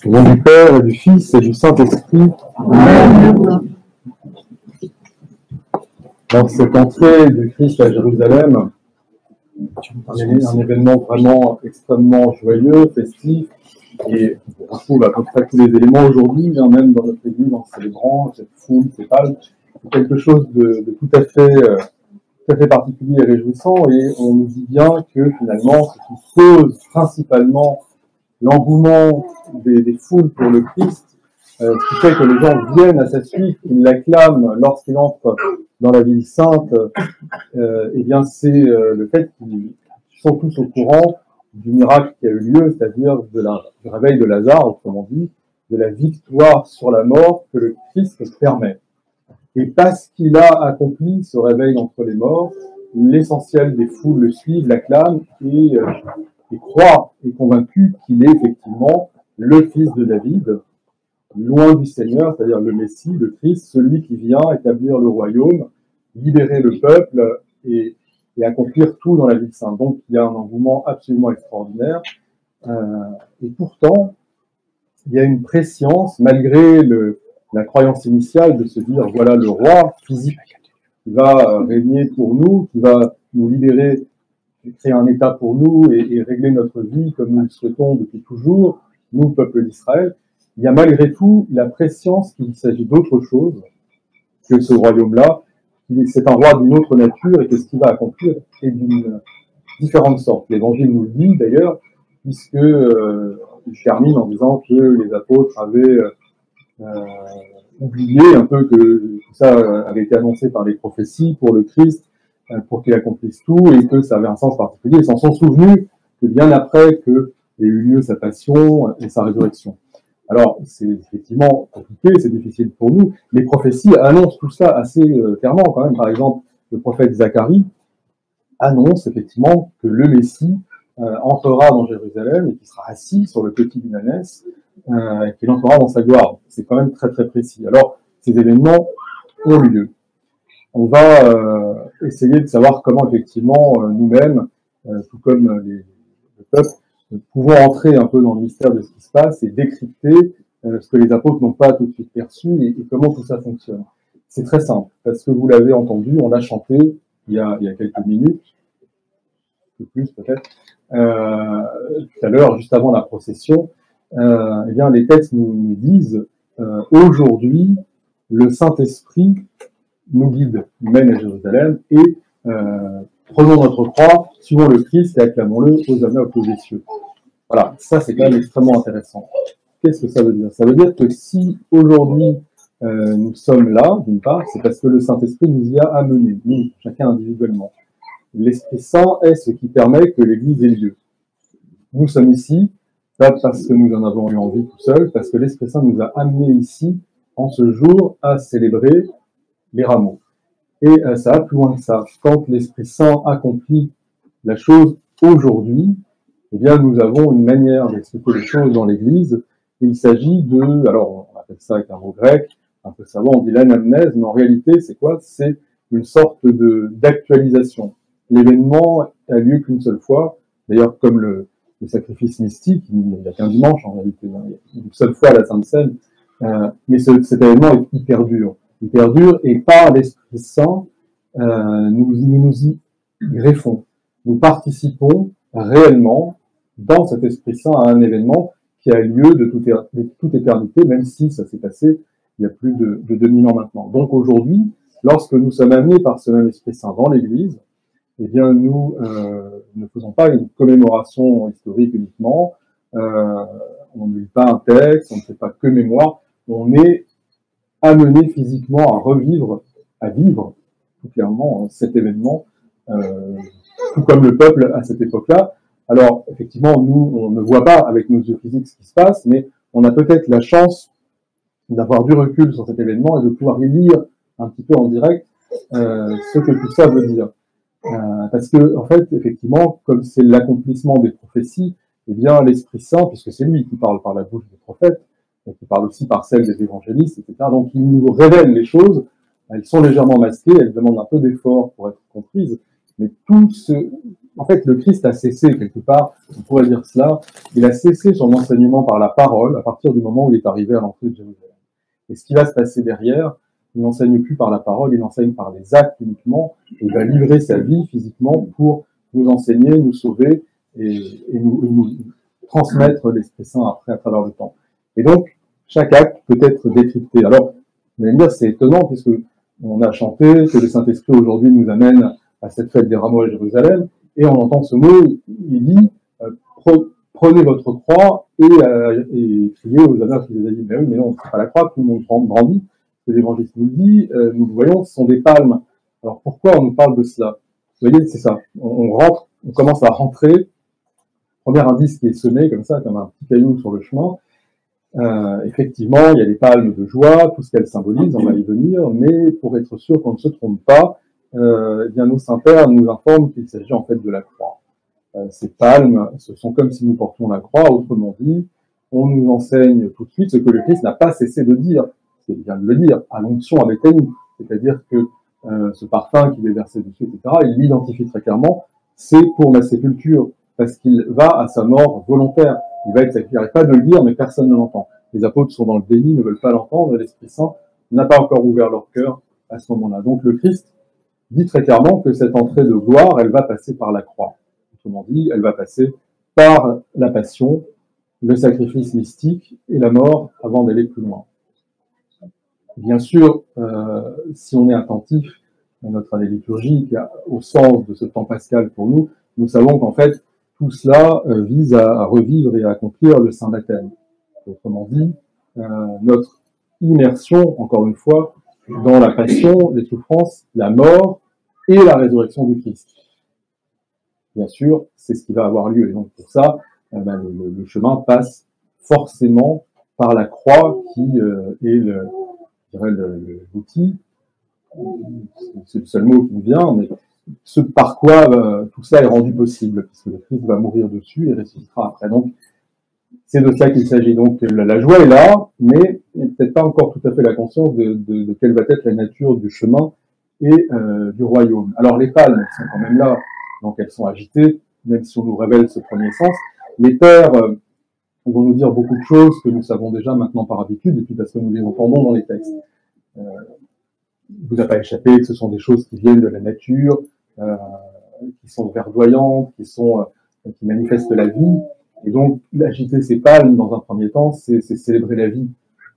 Au nom du Père et du Fils et du Saint-Esprit. Dans cette entrée du Christ à Jérusalem, un événement vraiment extrêmement joyeux, festif, et on retrouve à peu près tous les éléments aujourd'hui, même dans notre église, en célébrant cette foule, ces palmes, c'est quelque chose de tout à fait particulier et réjouissant, et on nous dit bien que finalement, ce qui cause principalement l'engouement des foules pour le Christ, ce qui fait que les gens viennent à sa suite, qu'ils l'acclament lorsqu'il entre dans la ville sainte, eh bien c'est le fait qu'ils sont tous au courant du miracle qui a eu lieu, c'est-à-dire du réveil de Lazare, autrement dit, de la victoire sur la mort que le Christ permet. Et parce qu'il a accompli ce réveil entre les morts, l'essentiel des foules le suivent, l'acclament et croient et convaincus qu'il est effectivement le fils de David, loin du Seigneur, c'est-à-dire le Messie, le Christ, celui qui vient établir le royaume, libérer le peuple et accomplir tout dans la ville sainte. Donc il y a un engouement absolument extraordinaire. Et pourtant, il y a une prescience, malgré la croyance initiale de se dire, voilà le roi physique qui va régner pour nous, qui va nous libérer, créer un État pour nous et régler notre vie comme nous le souhaitons depuis toujours, nous, le peuple d'Israël. Il y a malgré tout la prescience qu'il s'agit d'autre chose que ce royaume-là. C'est un roi d'une autre nature et que ce qu'il va accomplir est d'une différente sorte. L'Évangile nous le dit d'ailleurs, puisque il termine en disant que les apôtres avaient oublié un peu que tout ça avait été annoncé par les prophéties pour le Christ, pour qu'il accomplisse tout et que ça avait un sens particulier. Ils s'en sont souvenus que bien après que ait eu lieu sa passion et sa résurrection. Alors, c'est effectivement compliqué, c'est difficile pour nous. Les prophéties annoncent tout ça assez clairement quand même. Par exemple, le prophète Zacharie annonce effectivement que le Messie entrera dans Jérusalem et qu'il sera assis sur le petit d'une ânesse, qu'il entrera dans sa gloire. C'est quand même très très précis. Alors, ces événements ont eu lieu. On va essayer de savoir comment effectivement nous-mêmes, tout comme le peuple, pouvons entrer un peu dans le mystère de ce qui se passe et décrypter ce que les apôtres n'ont pas tout de suite perçu et comment tout ça fonctionne. C'est très simple, parce que vous l'avez entendu, on a chanté il y a quelques minutes, un peu plus peut-être, tout à l'heure, juste avant la procession, eh bien, les textes nous disent aujourd'hui, le Saint-Esprit nous guide, nous mène à Jérusalem et prenons notre croix, suivons le Christ et acclamons-le aux honneurs aux cieux. Voilà, ça c'est quand même extrêmement intéressant. Qu'est-ce que ça veut dire? Ça veut dire que si aujourd'hui nous sommes là, d'une part, c'est parce que le Saint-Esprit nous y a amenés, nous, chacun individuellement. L'Esprit Saint est ce qui permet que l'Église ait lieu. Nous sommes ici, pas parce que nous en avons eu envie tout seuls, parce que l'Esprit Saint nous a amenés ici, en ce jour, à célébrer les rameaux. Et ça va plus loin que ça. Quand l'Esprit Saint accomplit la chose aujourd'hui, eh bien, nous avons une manière d'expliquer les choses dans l'Église. Et il s'agit de, alors on appelle ça avec un mot grec, un peu savant, on dit l'anamnèse, mais en réalité, c'est quoi? C'est une sorte d'actualisation. L'événement a lieu qu'une seule fois. D'ailleurs, comme le sacrifice mystique, il n'y a qu'un dimanche en réalité, il y a une seule fois à la Sainte Seine, mais cet événement est hyper dur. Et par l'Esprit Saint, nous y greffons. Nous participons réellement dans cet Esprit Saint à un événement qui a lieu de toute éternité, même si ça s'est passé il y a plus de 2000 ans maintenant. Donc aujourd'hui, lorsque nous sommes amenés par ce même Esprit Saint dans l'Église, eh bien nous ne faisons pas une commémoration historique uniquement, on ne lit pas un texte, on ne fait pas que mémoire, on est amené physiquement à vivre tout clairement cet événement, tout comme le peuple à cette époque-là. Alors, effectivement, nous, on ne voit pas avec nos yeux physiques ce qui se passe, mais on a peut-être la chance d'avoir du recul sur cet événement et de pouvoir lire un petit peu en direct ce que tout ça veut dire. Parce que, en fait, effectivement, comme c'est l'accomplissement des prophéties, eh bien, l'Esprit Saint, puisque c'est lui qui parle par la bouche des prophètes, et qui parle aussi par celle des évangélistes, etc. Donc, il nous révèle les choses. Elles sont légèrement masquées, elles demandent un peu d'effort pour être comprises, mais tout en fait, le Christ a cessé quelque part, on pourrait dire cela, il a cessé son enseignement par la parole à partir du moment où il est arrivé à l'entrée de Jérusalem. Et ce qui va se passer derrière, il n'enseigne plus par la parole, il enseigne par les actes uniquement, et il va livrer sa vie physiquement pour nous enseigner, nous sauver et nous transmettre l'Esprit Saint après à travers le temps. Et donc, chaque acte peut être décrypté. Alors, vous allez me dire, c'est étonnant puisque on a chanté que le Saint-Esprit aujourd'hui nous amène à cette fête des rameaux à Jérusalem, et on entend ce mot, il dit, prenez votre croix et criez aux honneurs qui les a dit. Mais oui, mais non, c'est pas la croix, tout le monde grandit. Ce que l'évangéliste nous dit, nous le voyons, ce sont des palmes. Alors pourquoi on nous parle de cela? Vous voyez, c'est ça. On rentre, on commence à rentrer. Premier indice qui est semé comme ça, comme un petit caillou sur le chemin. Effectivement, il y a les palmes de joie, tout ce qu'elles symbolisent, on va y venir, mais pour être sûr qu'on ne se trompe pas, eh bien nos saints-pères nous informent qu'il s'agit en fait de la croix. Ces palmes, ce sont comme si nous portions la croix, autrement dit, on nous enseigne tout de suite ce que le Christ n'a pas cessé de dire, c'est bien de le dire, à l'onction avec nous, c'est-à-dire que ce parfum qui est versé dessus, etc., il l'identifie très clairement, c'est pour ma sépulture, parce qu'il va à sa mort volontaire. Il va être sacrifié. Il n'arrête pas de le dire, mais personne ne l'entend. Les apôtres sont dans le déni, ne veulent pas l'entendre, et l'Esprit Saint n'a pas encore ouvert leur cœur à ce moment-là. Donc le Christ dit très clairement que cette entrée de gloire, elle va passer par la croix. Autrement dit, elle va passer par la passion, le sacrifice mystique et la mort avant d'aller plus loin. Bien sûr, si on est attentif à notre année liturgique, au sens de ce temps pascal pour nous, nous savons qu'en fait, tout cela vise à revivre et à accomplir le Saint Baptême. Autrement dit, notre immersion, encore une fois, dans la passion, les souffrances, la mort et la résurrection du Christ. Bien sûr, c'est ce qui va avoir lieu. Et donc pour ça, le chemin passe forcément par la croix qui est l'outil. C'est le seul mot qui me vient, mais ce par quoi tout ça est rendu possible, puisque le Christ va mourir dessus et ressuscitera après. Donc, c'est de ça qu'il s'agit. Donc, la joie est là, mais il n'y a peut-être pas encore tout à fait la conscience de quelle va être la nature du chemin et du royaume. Alors, les palmes sont quand même là, donc elles sont agitées, même si on nous révèle ce premier sens. Les pères vont nous dire beaucoup de choses que nous savons déjà maintenant par habitude, et puis parce que nous les entendons dans les textes. Vous a pas échappé que ce sont des choses qui viennent de la nature, qui sont verdoyantes, qui manifestent la vie. Et donc, agiter ces palmes, dans un premier temps, c'est célébrer la vie.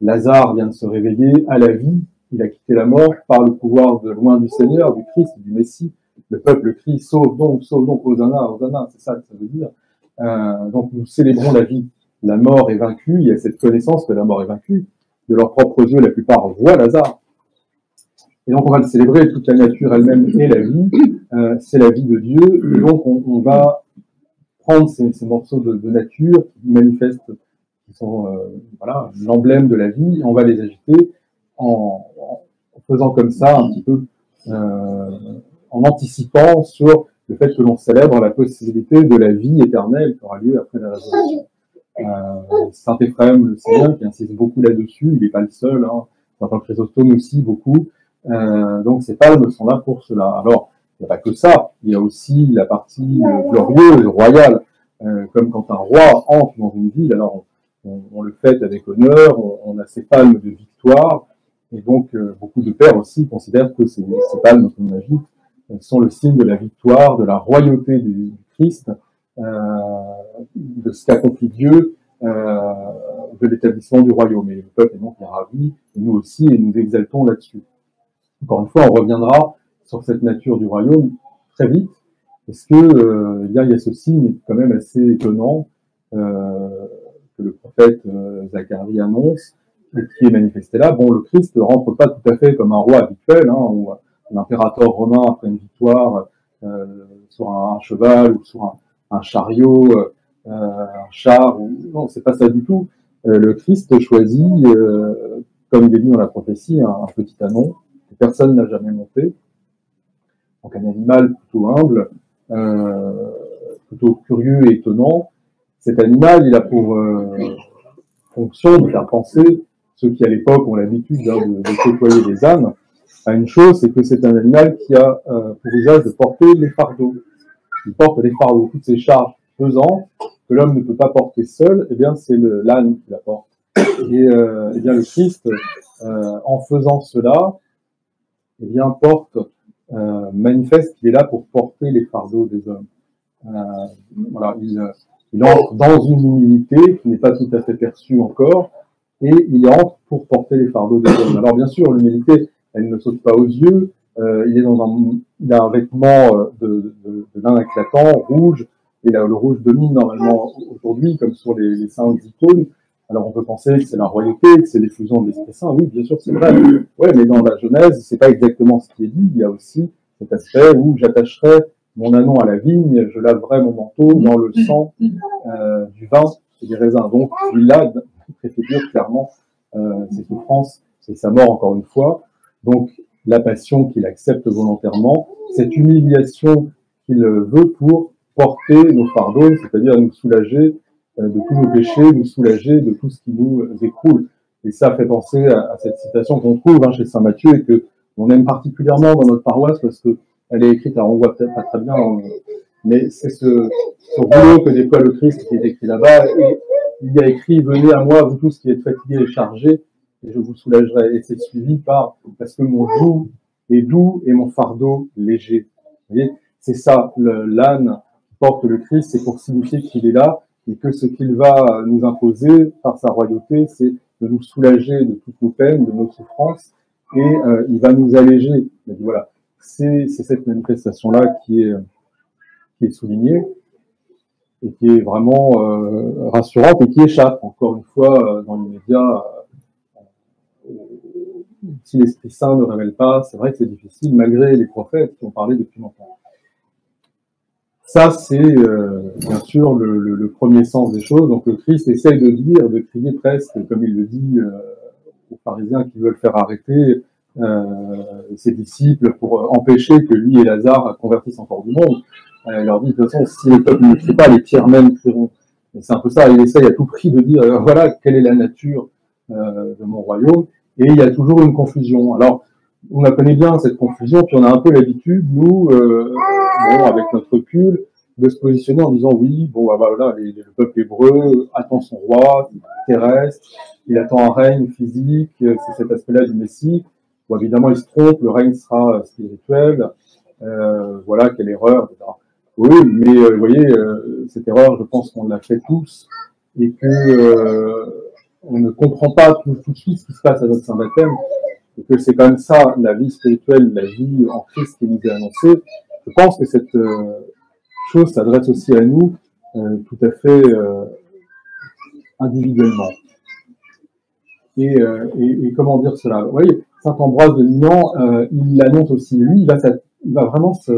Lazare vient de se réveiller à la vie, il a quitté la mort par le pouvoir de loin du Seigneur, du Christ, du Messie. Le peuple crie, sauve donc, Hosanna, Hosanna, c'est ça que ça veut dire. Donc, nous célébrons la vie. La mort est vaincue, il y a cette connaissance que la mort est vaincue. De leurs propres yeux, la plupart voient Lazare. Et donc, on va le célébrer, toute la nature elle-même est la vie, c'est la vie de Dieu, et donc on va prendre ces morceaux de nature qui manifestent, qui sont l'emblème de la vie, et on va les agiter en faisant comme ça, un petit peu, en anticipant sur le fait que l'on célèbre la possibilité de la vie éternelle qui aura lieu après la résurrection. Saint Éphrem, le Seigneur, qui insiste beaucoup là-dessus, il n'est pas le seul, Saint Chrysostome aussi, beaucoup. Donc ces palmes sont là pour cela. Alors, il n'y a pas que ça, il y a aussi la partie glorieuse, royale, comme quand un roi entre dans une ville, alors on le fête avec honneur, on a ces palmes de victoire, et donc beaucoup de pères aussi considèrent que ces palmes qu'on agite sont le signe de la victoire, de la royauté du Christ, de ce qu'accomplit Dieu, de l'établissement du royaume. Et le peuple est donc ravi, et nous aussi, et nous exaltons là-dessus. Encore une fois, on reviendra sur cette nature du royaume très vite, parce que il y a ce signe quand même assez étonnant que le prophète Zacharie annonce, et qui est manifesté là. Bon, le Christ ne rentre pas tout à fait comme un roi habituel, ou un impérateur romain après une victoire sur un cheval ou sur un chariot, un char. Non, c'est pas ça du tout. Le Christ choisit, comme il est dit dans la prophétie, un petit anon que personne n'a jamais monté. Donc un animal plutôt humble, plutôt curieux et étonnant. Cet animal, il a pour fonction de faire penser ceux qui à l'époque ont l'habitude de côtoyer les ânes à une chose, c'est que c'est un animal qui a pour usage de porter les fardeaux. il porte les fardeaux, toutes ces charges pesantes que l'homme ne peut pas porter seul, eh bien c'est l'âne qui la porte. Et eh bien le Christ, en faisant cela, eh bien porte, manifeste qu'il est là pour porter les fardeaux des hommes. Voilà, il entre dans une humilité qui n'est pas tout à fait perçue encore, et il entre pour porter les fardeaux des hommes. Alors bien sûr, l'humilité, elle ne saute pas aux yeux. Il a un vêtement de lin éclatant, rouge, et là, le rouge domine normalement aujourd'hui, comme sur les saintes icônes. Alors on peut penser que c'est la royauté, que c'est l'effusion de l'Esprit Saint. Oui, bien sûr, c'est vrai. Ouais, mais dans la Genèse, c'est pas exactement ce qui est dit. Il y a aussi cet aspect où j'attacherai mon ânon à la vigne, je laverai mon manteau dans le sang du vin et des raisins. Donc il a préfigure clairement ses souffrances et sa mort encore une fois. Donc la passion qu'il accepte volontairement, cette humiliation qu'il veut pour porter nos fardeaux, c'est-à-dire nous soulager de tous nos péchés, nous soulager de tout ce qui nous écroule. Et ça fait penser à cette citation qu'on trouve chez saint Matthieu et que on aime particulièrement dans notre paroisse parce que elle est écrite, alors on voit peut-être pas très bien, mais c'est ce rouleau que déploie le Christ qui est écrit là-bas, et il y a écrit « Venez à moi, vous tous qui êtes fatigués et chargés, et je vous soulagerai ». Et c'est suivi par « Parce que mon joug est doux et mon fardeau léger ». Vous voyez, c'est ça, l'âne qui porte le Christ, c'est pour signifier qu'il est là, et que ce qu'il va nous imposer par sa royauté, c'est de nous soulager de toutes nos peines, de nos souffrances, et il va nous alléger. Il dit, voilà. C'est cette manifestation-là qui est soulignée et qui est vraiment rassurante et qui échappe, encore une fois, dans l'immédiat. Si l'Esprit Saint ne révèle pas, c'est vrai que c'est difficile, malgré les prophètes qui ont parlé depuis longtemps. Ça, c'est bien sûr le premier sens des choses. Donc le Christ essaye de dire, de crier presque, comme il le dit aux pharisiens qui veulent faire arrêter ses disciples pour empêcher que lui et Lazare convertissent encore du monde. Il leur dit, de toute façon, si le peuple ne crie pas, les pierres même crieront. Et c'est un peu ça, il essaye à tout prix de dire, voilà, quelle est la nature de mon royaume, et il y a toujours une confusion. Alors, on la connaît bien, cette confusion, puis on a un peu l'habitude, nous, avec notre recul, de se positionner en disant, oui, bon, bah, voilà, le peuple hébreu attend son roi, terrestre, il attend un règne physique, c'est cet aspect-là du Messie. Bon, évidemment, il se trompe, le règne sera spirituel, voilà, quelle erreur, etc. Oui, mais vous voyez, cette erreur, je pense qu'on l'a fait tous, et que on ne comprend pas tout de suite ce qui se passe à notre Saint-Baptême, et que c'est quand même ça, la vie spirituelle, la vie en Christ qui nous est annoncée. Je pense que cette chose s'adresse aussi à nous tout à fait individuellement. Et comment dire cela? Vous voyez, saint Ambroise de Milan, il l'annonce aussi. Lui, il va vraiment se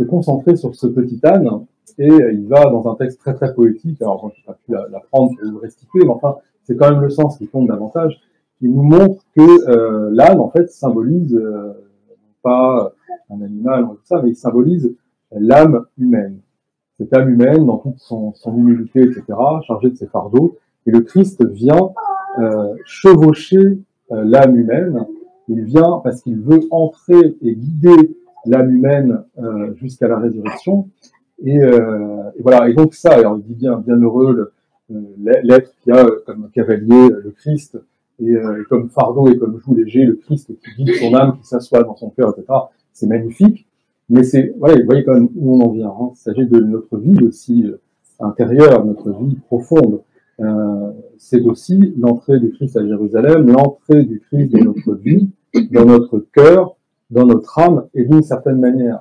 concentrer sur ce petit âne, et il va dans un texte très très poétique. Alors, moi, je n'ai pas pu la prendre pour le restituer, mais enfin, c'est quand même le sens qui compte davantage. Il nous montre que l'âne, en fait, symbolise pas un animal, tout ça, mais il symbolise l'âme humaine. Cette âme humaine, dans toute son humilité, etc., chargée de ses fardeaux. Et le Christ vient chevaucher l'âme humaine. Il vient parce qu'il veut entrer et guider l'âme humaine jusqu'à la résurrection. Et voilà. Et donc ça, alors il dit bien heureux l'être qui a comme cavalier le Christ, et comme fardeau et comme joug léger le Christ qui guide son âme, qui s'assoit dans son cœur, etc. C'est magnifique. Mais c'est, voilà, vous voyez quand même où on en vient. Hein. Il s'agit de notre vie aussi intérieure, notre vie profonde. C'est aussi l'entrée du Christ à Jérusalem, l'entrée du Christ dans notre vie, dans notre cœur, dans notre âme, et d'une certaine manière.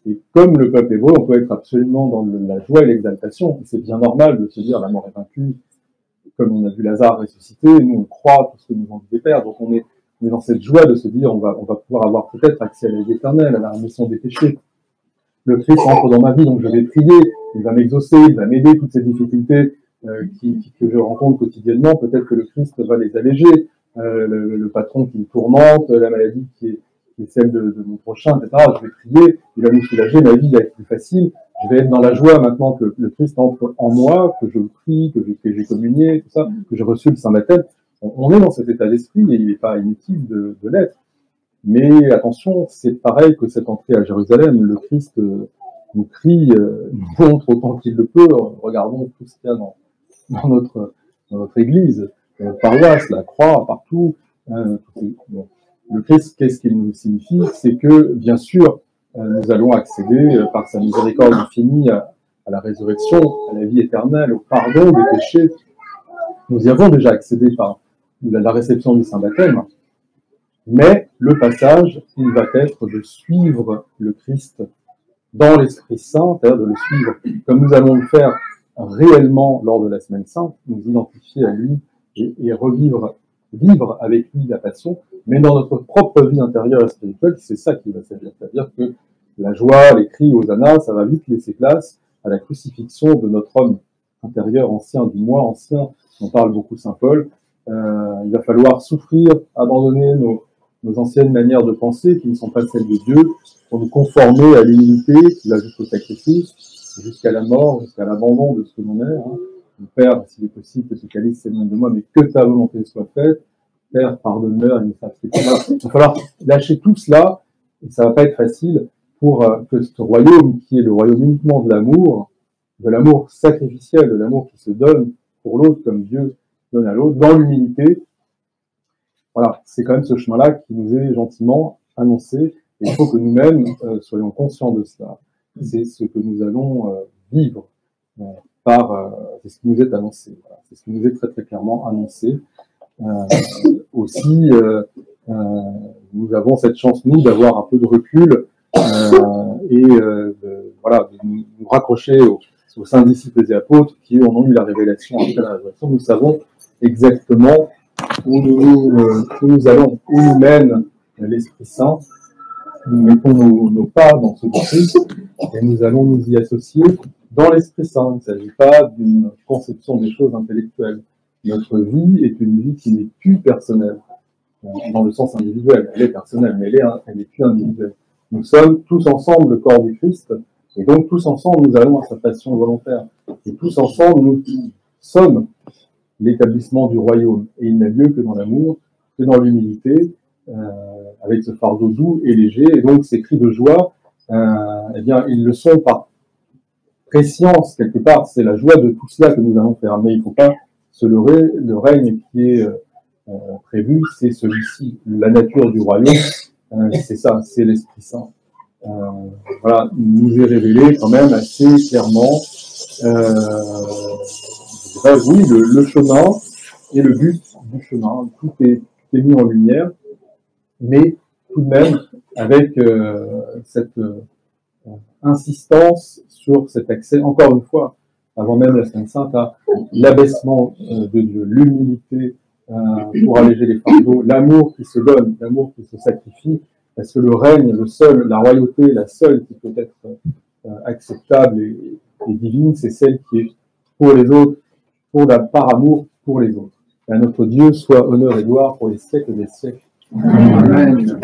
Et comme le peuple hébreu, on peut être absolument dans la joie et l'exaltation. C'est bien normal de se dire la mort est vaincue, comme on a vu Lazare ressusciter, nous on croit tout ce que nous ont dit les pères, donc on est dans cette joie de se dire on va pouvoir avoir peut-être accès à la vie éternelle, à la rémission des péchés. Le Christ entre dans ma vie, donc je vais prier, il va m'exaucer, il va m'aider, toutes ces difficultés que je rencontre quotidiennement, peut-être que le Christ va les alléger, le patron qui me tourmente, la maladie qui est celle de mon prochain, etc. Je vais prier, il va me soulager, ma vie va être plus facile, je vais être dans la joie maintenant que le Christ entre en moi, que je prie, que j'ai communié, tout ça, que j'ai reçu le Saint-Baptême. On est dans cet état d'esprit et il n'est pas inutile de l'être. Mais attention, c'est pareil que cette entrée à Jérusalem. Le Christ nous crie, nous montre autant qu'il le peut. Regardons tout ce qu'il y a dans notre église, notre paroisse, la croix, partout. Bon. Le Christ, qu'est-ce qu'il nous signifie? C'est que, bien sûr, nous allons accéder par sa miséricorde infinie à la résurrection, à la vie éternelle, au pardon des péchés. Nous y avons déjà accédé par la réception du Saint-Baptême, mais le passage, il va être de suivre le Christ dans l'Esprit Saint, c'est-à-dire de le suivre comme nous allons le faire réellement lors de la Semaine Sainte, nous identifier à lui et vivre avec lui la passion, mais dans notre propre vie intérieure et spirituelle, c'est ça qui va servir. C'est-à-dire que la joie, les cris, hosanna, ça va vite laisser place à la crucifixion de notre homme intérieur ancien, du moi ancien, dont parle beaucoup saint Paul. Il va falloir souffrir, abandonner nos anciennes manières de penser qui ne sont pas celles de Dieu, pour nous conformer à l'humilité qui va jusqu'au sacrifice, jusqu'à la mort, jusqu'à l'abandon de ce que l'on est. Mon Père, s'il est possible que ce calice s'éloigne de moi, mais que ta volonté soit faite. Père, pardonne-leur, ils ne savent pas. Il va falloir lâcher tout cela, et ça va pas être facile pour que ce royaume, qui est le royaume uniquement de l'amour sacrificiel, de l'amour qui se donne pour l'autre comme Dieu donne à l'autre, dans l'humilité. Voilà, c'est quand même ce chemin-là qui nous est gentiment annoncé, et il faut que nous-mêmes soyons conscients de cela. C'est ce que nous allons vivre c'est ce qui nous est annoncé. Voilà. C'est ce qui nous est très très clairement annoncé. Aussi, nous avons cette chance, nous, d'avoir un peu de recul de nous raccrocher aux saints disciples et apôtres qui en ont eu la révélation après la résurrection. Nous savons exactement où nous allons, où nous mène l'Esprit Saint. Nous mettons nos pas dans ce Christ et nous allons nous y associer dans l'Esprit Saint. Il ne s'agit pas d'une conception des choses intellectuelles. Notre vie est une vie qui n'est plus personnelle, dans le sens individuel. Elle est personnelle, mais elle n'est plus individuelle. Nous sommes tous ensemble le corps du Christ, et donc tous ensemble nous allons à sa passion volontaire. Et tous ensemble nous sommes l'établissement du royaume. Et il n'a lieu que dans l'amour, que dans l'humilité, avec ce fardeau doux et léger. Et donc ces cris de joie, ils le sont par prescience, quelque part. C'est la joie de tout cela que nous allons faire. Mais il ne faut pas se leurrer, le règne qui est prévu, c'est celui-ci. La nature du royaume, c'est ça, c'est l'Esprit Saint. Voilà, nous est révélé quand même assez clairement, oui, le chemin et le but du chemin. Tout est mis en lumière, mais tout de même avec cette insistance sur cet accès, encore une fois, avant même la Semaine Sainte, à l'abaissement de Dieu, l'humilité pour alléger les fardeaux, l'amour qui se donne, l'amour qui se sacrifie, parce que le règne, le seul, la royauté, la seule qui peut être acceptable et divine, c'est celle qui est pour les autres, par amour pour les autres. Et à notre Dieu soit honneur et gloire pour les siècles des siècles. Amen.